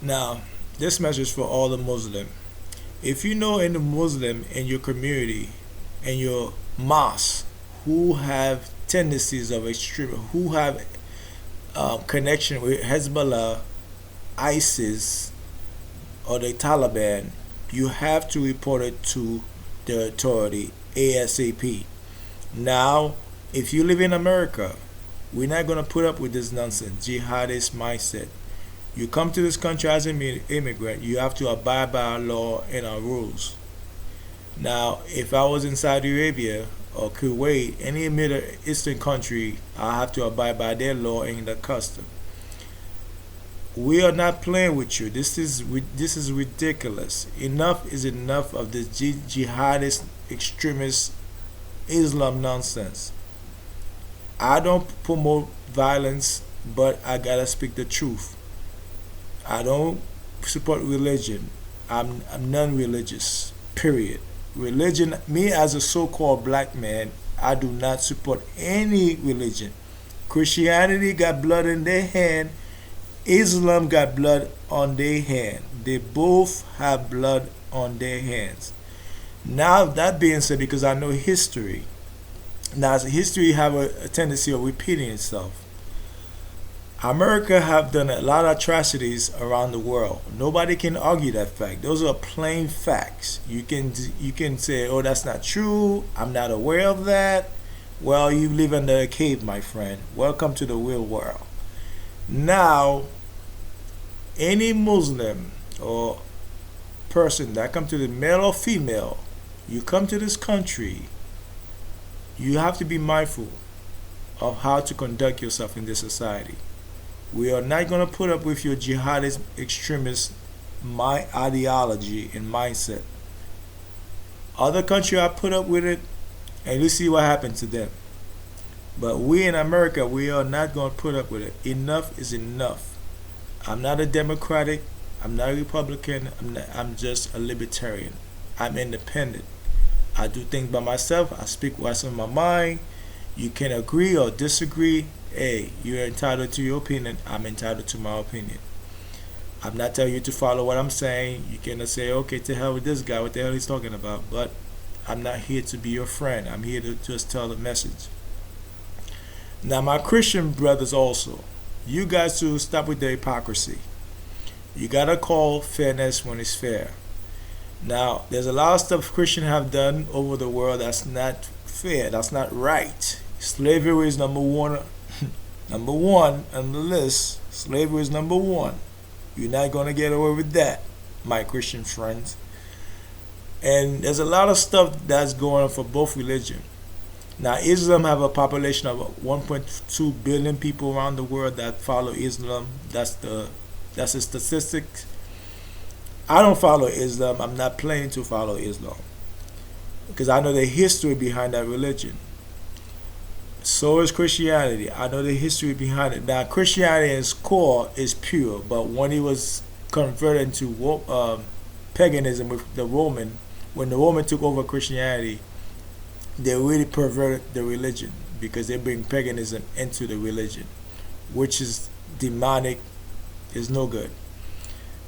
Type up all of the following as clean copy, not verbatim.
Now, this message for all the Muslim. If you know any Muslim in your community, in your mosque, who have tendencies of extreme, who have connection with Hezbollah, ISIS, or the Taliban, you have to report it to the authority ASAP. Now, if you live in America, we're not going to put up with this nonsense, jihadist mindset. You come to this country as an immigrant, you have to abide by our law and our rules. Now, if I was in Saudi Arabia or Kuwait, any Middle Eastern country, I have to abide by their law and their custom. We are not playing with you. This is ridiculous. Enough is enough of this jihadist, extremist Islam nonsense. I don't promote violence, but I gotta speak the truth. I don't support religion. I'm non-religious. Period. Religion, me as a so-called black man, I do not support any religion. Christianity got blood in their hand. Islam got blood on their hand. They both have blood on their hands. Now that being said, because I know history, now history have a tendency of repeating itself. America have done a lot of atrocities around the world. Nobody can argue that fact. Those are plain facts. You can say, "Oh, that's not true. I'm not aware of that." Well, you live under a cave, my friend. Welcome to the real world. Now, any Muslim or person that come to the male or female, you come to this country, you have to be mindful of how to conduct yourself in this society. We are not going to put up with your jihadist extremist ideology and mindset. Other countries have put up with it, and you see what happened to them. But we in America, we are not going to put up with it. Enough is enough. I'm not a Democratic. I'm not a Republican. I'm just a libertarian. I'm independent. I do things by myself. I speak what's on my mind. You can agree or disagree. Hey, you're entitled to your opinion. I'm entitled to my opinion. I'm not telling you to follow what I'm saying. You can say, okay, to hell with this guy. What the hell he's talking about? But I'm not here to be your friend. I'm here to just tell the message. Now, my Christian brothers also, you guys to stop with the hypocrisy. You gotta call fairness when it's fair. Now, there's a lot of stuff Christians have done over the world that's not fair. That's not right. Slavery is number one. Number one on the list. Slavery is number one. You're not gonna get away with that, my Christian friends. And there's a lot of stuff that's going on for both religions. Now, Islam have a population of 1.2 billion people around the world that follow Islam. That's the statistics. I don't follow Islam. I'm not planning to follow Islam because I know the history behind that religion. So is Christianity. I know the history behind it. Now, Christianity in its core is pure, but when it was converted into paganism with the Roman, when the Roman took over Christianity, they really perverted the religion because they bring paganism into the religion, which is demonic, is no good.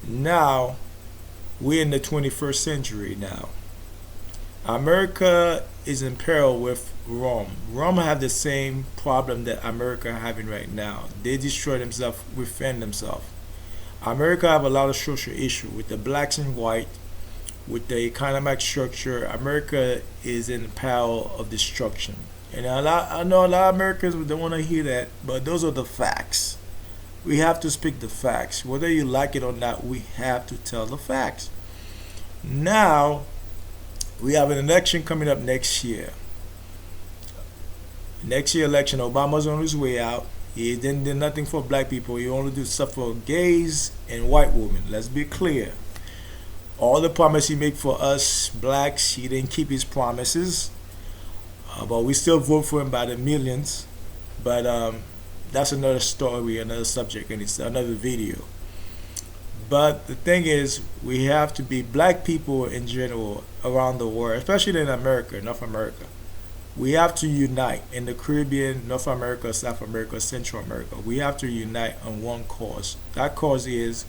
Now, we're in the 21st century now. America is in peril with Rome. Rome have the same problem that America having right now. They destroy themselves within themselves. America have a lot of social issue with the blacks and white, with the economic structure. America is in peril of destruction. And I know a lot of Americans don't want to hear that, but those are the facts. We have to speak the facts. Whether you like it or not, we have to tell the facts. Now, we have an election coming up next year. Next year election, Obama's on his way out. He didn't do nothing for black people. He only did stuff for gays and white women. Let's be clear. All the promise he made for us blacks, he didn't keep his promises. But we still vote for him by the millions. But that's another story, another subject, and it's another video. But the thing is, we have to be black people in general around the world, especially in America, North America. We have to unite in the Caribbean, North America, South America, Central America. We have to unite on one cause. That cause is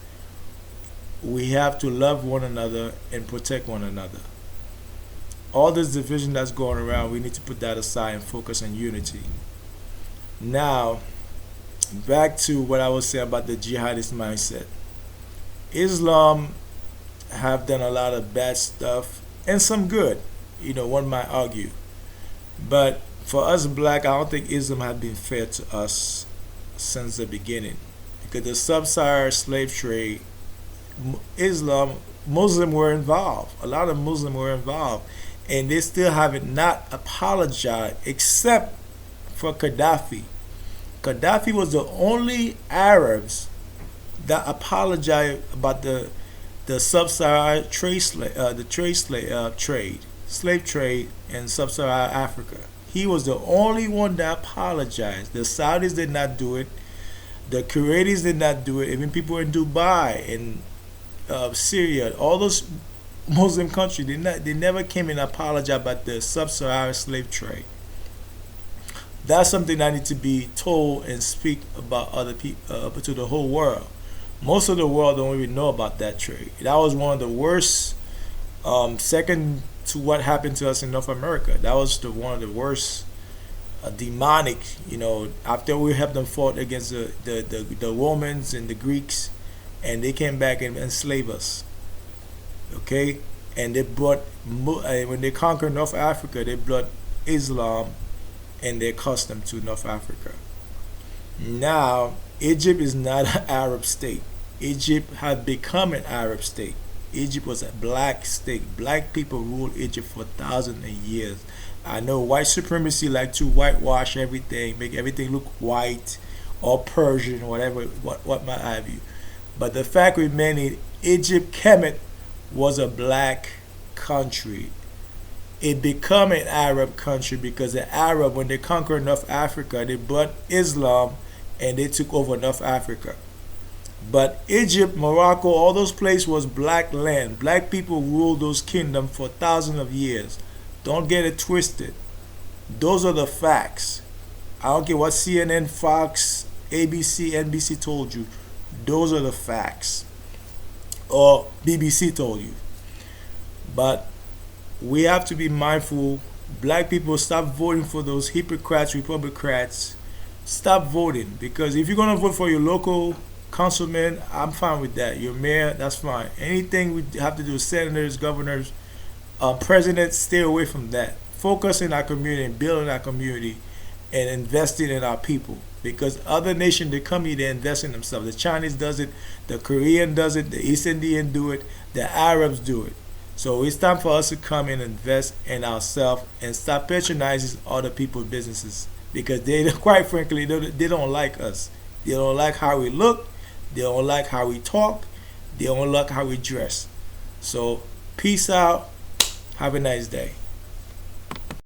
we have to love one another and protect one another. All this division that's going around, we need to put that aside and focus on unity. Now, back to what I was saying about the jihadist mindset. Islam have done a lot of bad stuff and some good, one might argue. But for us black, I don't think Islam has been fair to us since the beginning. Because the sub-Saharan slave trade, Islam, Muslim were involved. A lot of Muslims were involved. And they still haven't not apologized except for Gaddafi. Gaddafi was the only Arabs that apologized about the sub-Saharan slave trade in sub-Saharan Africa. He was the only one that apologized. The Saudis did not do it. The Kuwaitis did not do it. Even people in Dubai and Syria, all those Muslim countries, they never came and apologized about the sub-Saharan slave trade. That's something that needs to be told and speak about other people to the whole world. Most of the world don't even know about that trade. That was one of the worst, second to what happened to us in North America. That was one of the worst demonic. After we helped them fought against the Romans and the Greeks, and they came back and enslaved us. Okay, and they brought when they conquered North Africa, they brought Islam and their custom to North Africa. Now, Egypt is not an Arab state. Egypt had become an Arab state. Egypt was a black state. Black people ruled Egypt for thousands of years. I know white supremacy like to whitewash everything, make everything look white or Persian, whatever, what might have you. But the fact remains, Egypt, Kemet, was a black country. It became an Arab country because the Arab, when they conquered North Africa, they brought Islam and they took over North Africa. But Egypt, Morocco, all those places was black land. Black people ruled those kingdoms for thousands of years. Don't get it twisted. Those are the facts. I don't care what CNN, Fox, ABC, NBC told you. Those are the facts. Or BBC told you. But we have to be mindful. Black people, stop voting for those hypocrites, Republicans. Stop voting, because if you're going to vote for your local councilman, I'm fine with that. Your mayor, that's fine. Anything we have to do with senators, governors, presidents, stay away from that. Focus in our community and building our community and investing in our people, because other nations, they come here, they invest in themselves. The Chinese does it, the Korean does it, the East Indian do it, the Arabs do it. So it's time for us to come and invest in ourselves and stop patronizing other people's businesses, because they, quite frankly, they don't like us. They don't like how we look. They don't like how we talk. They don't like how we dress. So peace out. Have a nice day.